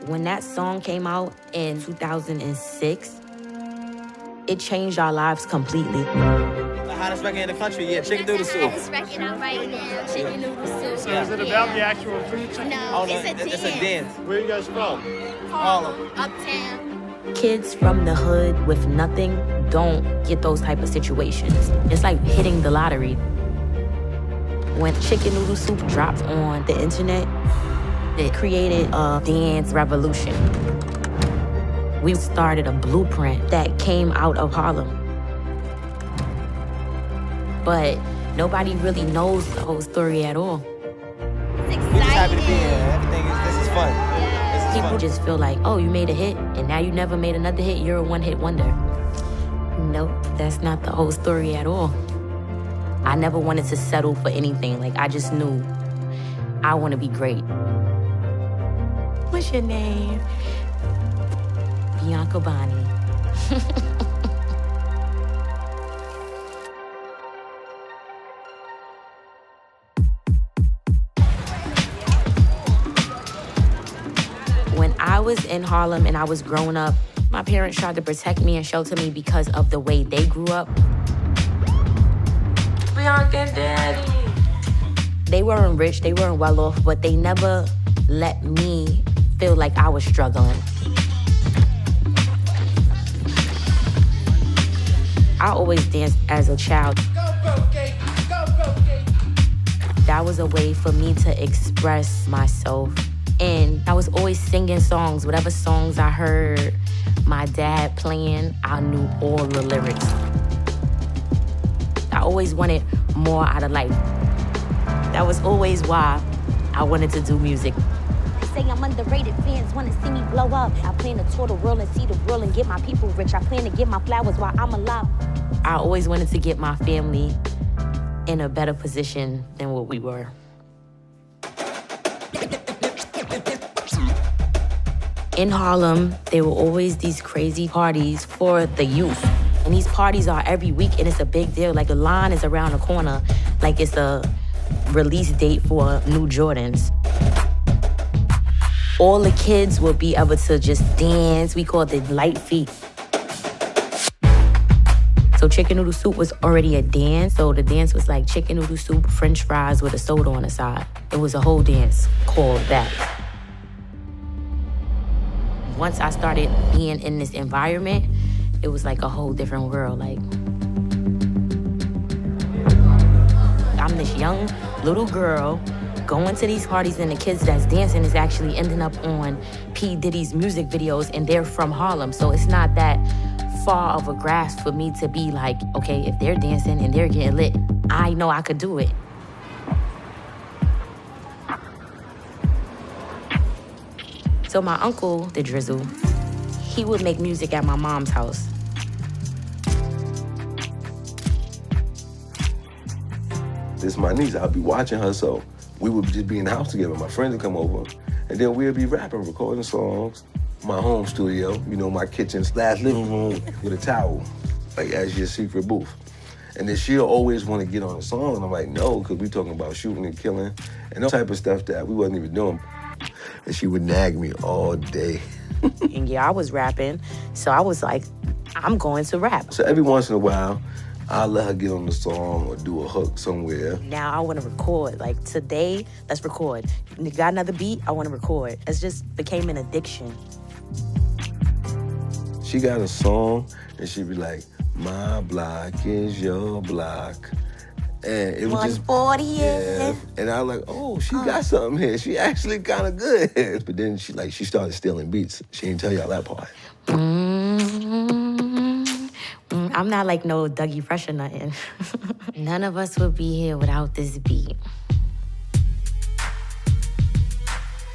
When that song came out in 2006, it changed our lives completely. The hottest record in the country, yeah, Chicken Noodle Soup. Hottest record out right now, Chicken Noodle Soup. So is it about the actual food? No, it's a dance. Where are you guys from? Harlem, Uptown. Kids from the hood with nothing don't get those type of situations. It's like hitting the lottery. When Chicken Noodle Soup dropped on the internet, it created a dance revolution. We started a blueprint that came out of Harlem. But nobody really knows the whole story at all. It's exciting. We're just happy to be here. This is fun. Yeah. This is People fun. just feel like, oh, you made a hit, and now you never made another hit, you're a one-hit wonder. Nope, that's not the whole story at all. I never wanted to settle for anything. Like, I just knew I want to be great. What's your name? Bianca Bonnie. When I was in Harlem and I was growing up, my parents tried to protect me and shelter me because of the way they grew up. Bianca and Daddy. They weren't rich, they weren't well off, but they never let me feel like I was struggling. I always danced as a child. That was a way for me to express myself. And I was always singing songs. Whatever songs I heard my dad playing, I knew all the lyrics. I always wanted more out of life. That was always why I wanted to do music. They say I'm underrated, fans wanna see me blow up. I plan to tour the world and see the world and get my people rich. I plan to get my flowers while I'm alive. I always wanted to get my family in a better position than what we were. In Harlem, there were always these crazy parties for the youth. And these parties are every week, and it's a big deal. Like, the line is around the corner, like it's a release date for new Jordans. All the kids will be able to just dance. We call it light feet. So Chicken Noodle Soup was already a dance. So the dance was like chicken noodle soup, french fries with a soda on the side. It was a whole dance called that. Once I started being in this environment, it was like a whole different world. Like, I'm this young little girl going to these parties, and the kids that's dancing is actually ending up on P. Diddy's music videos, and they're from Harlem. So it's not that far of a grasp for me to be like, okay, if they're dancing and they're getting lit, I know I could do it. So my uncle, the Drizzle, he would make music at my mom's house. This is my niece. I'll be watching her, so we would just be in the house together. My friends would come over, and then we'd be rapping, recording songs. My home studio, you know, my kitchen / living room with a towel, like as your secret booth. And then she'll always want to get on a song, and I'm like, no, because we talking about shooting and killing and that type of stuff that we wasn't even doing. And she would nag me all day. And yeah, I was rapping, so I was like, I'm going to rap. So every once in a while, I'll let her get on the song or do a hook somewhere. Now I want to record. Like, today, let's record. You got another beat? I want to record. It just became an addiction. She got a song, and she'd be like, my block is your block. And it was just 140, yeah. And I was like, oh, she got something here. She actually kind of good. But then she started stealing beats. She didn't tell y'all that part. I'm not like no Dougie Fresh or nothing. None of us would be here without this beat.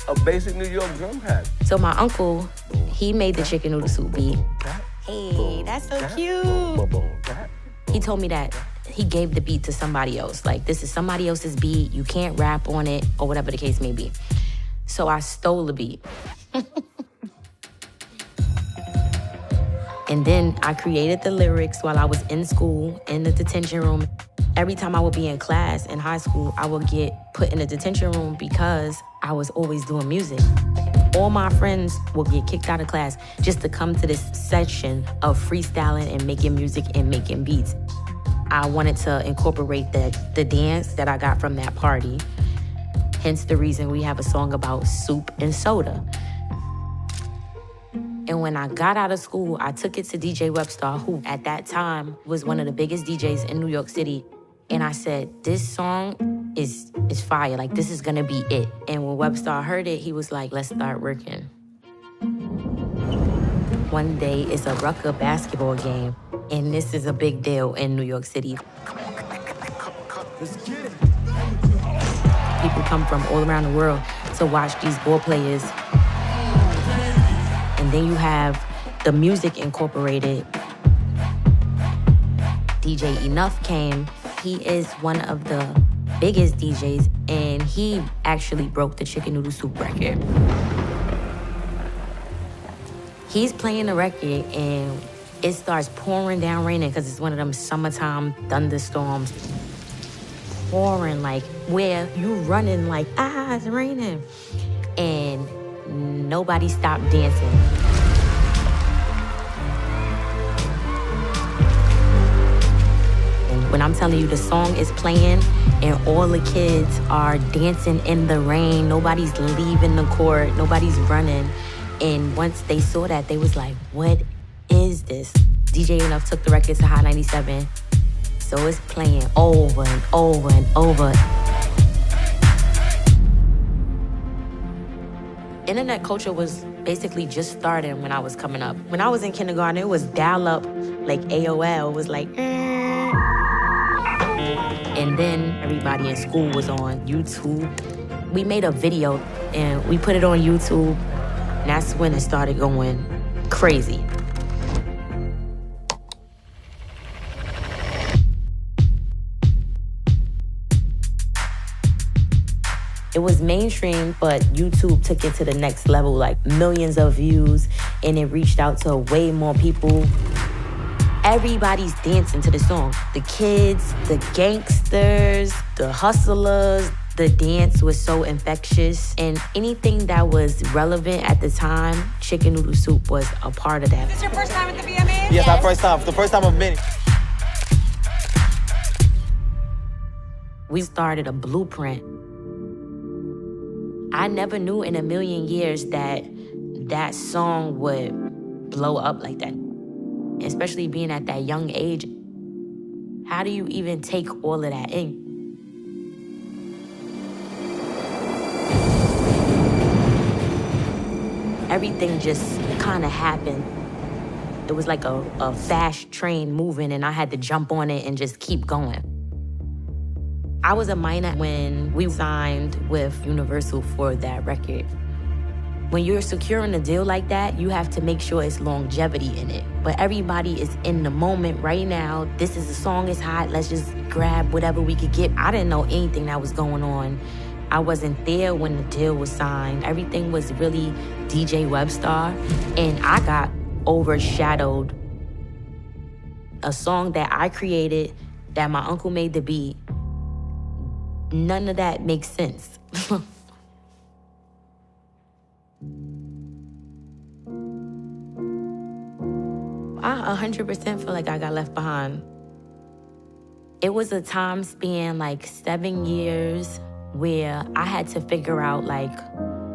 A basic New York drum pattern. So my uncle, he made the Chicken Noodle Soup beat. Hey, that's so cute. He told me that he gave the beat to somebody else. Like, this is somebody else's beat. You can't rap on it, or whatever the case may be. So I stole the beat. And then I created the lyrics while I was in school, in the detention room. Every time I would be in class in high school, I would get put in the detention room because I was always doing music. All my friends will get kicked out of class just to come to this section of freestyling and making music and making beats. I wanted to incorporate the dance that I got from that party. Hence the reason we have a song about soup and soda. And when I got out of school, I took it to DJ Webstar, who at that time was one of the biggest DJs in New York City. And I said, this song is fire. Like, this is gonna be it. And when Webstar heard it, he was like, let's start working. One day, it's a Rucker basketball game, and this is a big deal in New York City. Let's get it. People come from all around the world to watch these ball players. And then you have the music incorporated. DJ Enough came. He is one of the biggest DJs, and he actually broke the chicken noodle soup record. He's playing the record, and it starts pouring down raining because it's one of them summertime thunderstorms. Pouring, like, where you running like, it's raining. And nobody stopped dancing. And when I'm telling you the song is playing and all the kids are dancing in the rain, nobody's leaving the court, nobody's running. And once they saw that, they was like, what is this? DJ Enough took the record to Hot 97. So it's playing over and over and over. Internet culture was basically just starting when I was coming up. When I was in kindergarten, it was dial-up, like AOL. It was like, And then everybody in school was on YouTube. We made a video and we put it on YouTube. And that's when it started going crazy. It was mainstream, but YouTube took it to the next level, like millions of views, and it reached out to way more people. Everybody's dancing to the song. The kids, the gangsters, the hustlers. The dance was so infectious, and anything that was relevant at the time, chicken noodle soup was a part of that. Is this your first time at the VMAs? Yes, our first time. It's the first time of many. We started a blueprint. I never knew in a million years that that song would blow up like that. Especially being at that young age. How do you even take all of that in? Everything just kind of happened. It was like a fast train moving, and I had to jump on it and just keep going. I was a minor when we signed with Universal for that record. When you're securing a deal like that, you have to make sure it's longevity in it. But everybody is in the moment right now. This is the song, is hot. Let's just grab whatever we could get. I didn't know anything that was going on. I wasn't there when the deal was signed. Everything was really DJ Webstar. And I got overshadowed. A song that I created, that my uncle made the beat, none of that makes sense. I 100% feel like I got left behind. It was a time span, like 7 years, where I had to figure out like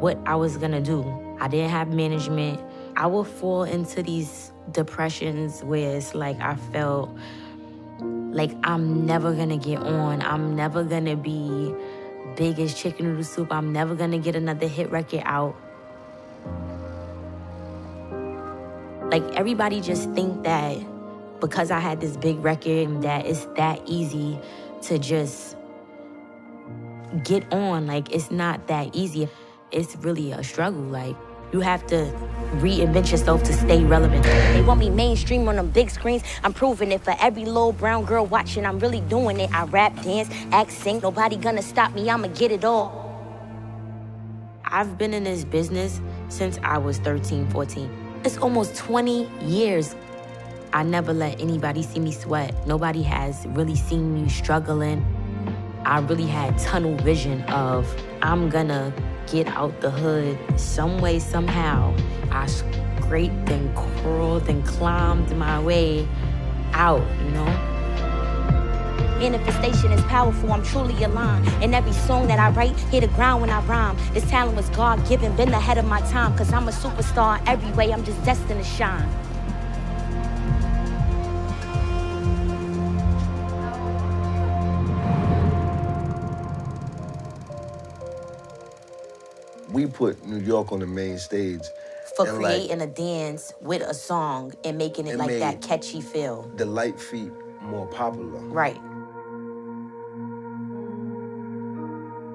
what I was gonna do. I didn't have management. I would fall into these depressions where it's like I felt like I'm never gonna get on. I'm never gonna be big as chicken noodle soup. I'm never gonna get another hit record out. Like, everybody just think that because I had this big record that it's that easy to just get on. Like, it's not that easy. It's really a struggle. Like, you have to reinvent yourself to stay relevant. They want me mainstream on them big screens. I'm proving it for every little brown girl watching. I'm really doing it. I rap, dance, act, sing. Nobody gonna stop me. I'ma get it all. I've been in this business since I was 13, 14. It's almost 20 years. I never let anybody see me sweat. Nobody has really seen me struggling. I really had tunnel vision of I'm gonna get out the hood some way, somehow. I scraped and crawled and climbed my way out, you know? Manifestation is powerful, I'm truly aligned. In every song that I write, hit the ground when I rhyme. This talent was God-given, been ahead of my time. Cause I'm a superstar every way, I'm just destined to shine. We put New York on the main stage. For and creating a dance with a song and making it like that catchy feel. The light feet more popular. Right.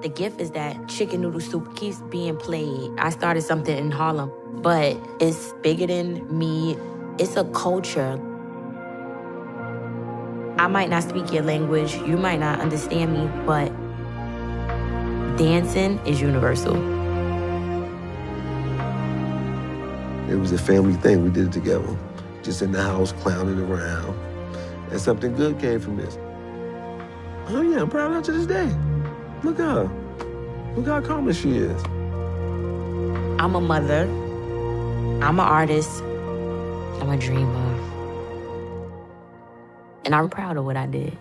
The gift is that chicken noodle soup keeps being played. I started something in Harlem, but it's bigger than me. It's a culture. I might not speak your language, you might not understand me, but dancing is universal. It was a family thing. We did it together. Just in the house, clowning around. And something good came from this. Oh yeah, I'm proud of her to this day. Look at her. Look how accomplished she is. I'm a mother. I'm an artist. I'm a dreamer. And I'm proud of what I did.